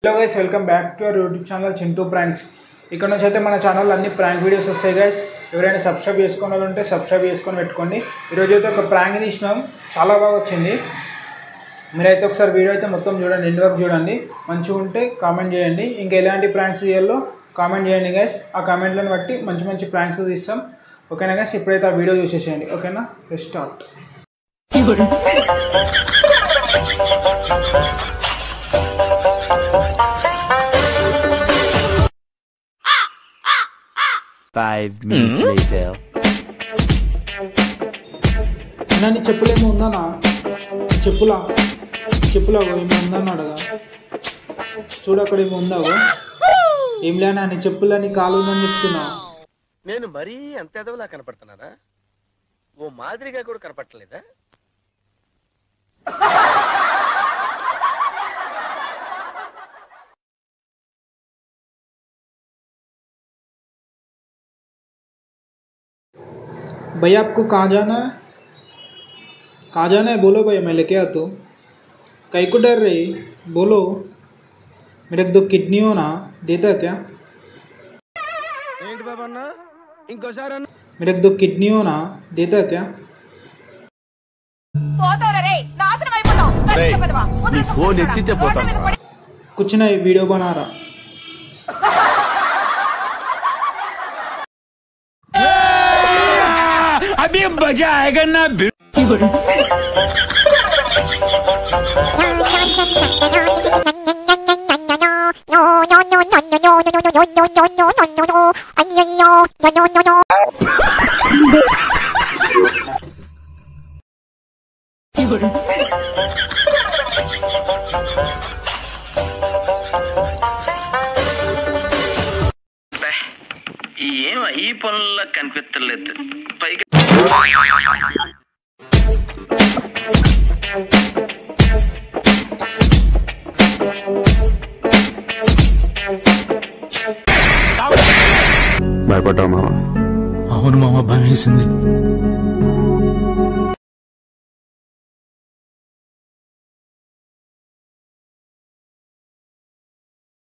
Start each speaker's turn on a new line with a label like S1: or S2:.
S1: Hello guys, welcome back to our YouTube channel Chintu pranks. ఇక్కడ నుంచి అయితే మన ఛానల్ అన్ని ప్రాంక్ వీడియోస్ వస్తాయి గైస్. ఎవరైనా సబ్స్క్రైబ్ చేసుకోవాలంటే సబ్స్క్రైబ్ చేసుకొని పెట్టుకోండి. ఈరోజు అయితే ఒక ప్రాంక్ తీసినాం, చాలా బాగా వచ్చింది. మీరైతే ఒకసారి వీడియో అయితే మొత్తం చూడండి, ఎండ్ వరకు చూడండి. మంచిగా ఉంటే కామెంట్ చేయండి, ఇంకా ఎలాంటి ప్రాంక్స్ చేయాలో కామెంట్ చేయండి గైస్. ఆ కామెంట్లను బట్టి మంచి మంచి ప్రాంక్స్ తీస్తాం. ఓకేనా గైస్? ఇప్పుడైతే ఆ వీడియో చూసేసేయండి. ఓకేనా? Let's start.
S2: 5 minutes later.
S1: నీ చెప్పులేమో ఉందన్నా? చెప్పులా ఏమో ఉందన్నాడు కదా, చూడు అక్కడ ఏమో ఉందాగో. ఏం లేనా నీ చెప్పులా నీ కాలు ఉందని చెప్తున్నా.
S3: నేను మరీ అంత ఎదవలా కనపడుతున్నానా? ఓ మాదిరిగా కూడా కనపడలేదా?
S1: भैया आपको कहाँ जाना है? बोलो भैया, मैं लेके आता हूँ. कहीं को डर रही? बोलो. मेरे को 2 किडनी हो ना, देता क्या? मेरे को 2 किडनी हो ना, देता क्या? कुछ नहीं, वीडियो बना रहा.
S4: अभी मजा आएगा ना.
S3: ఈ పనుల్లో కనిపించలేదు. పైగా
S5: భయపడ్డా మామ?
S4: అవును మామ, భయం వేసింది.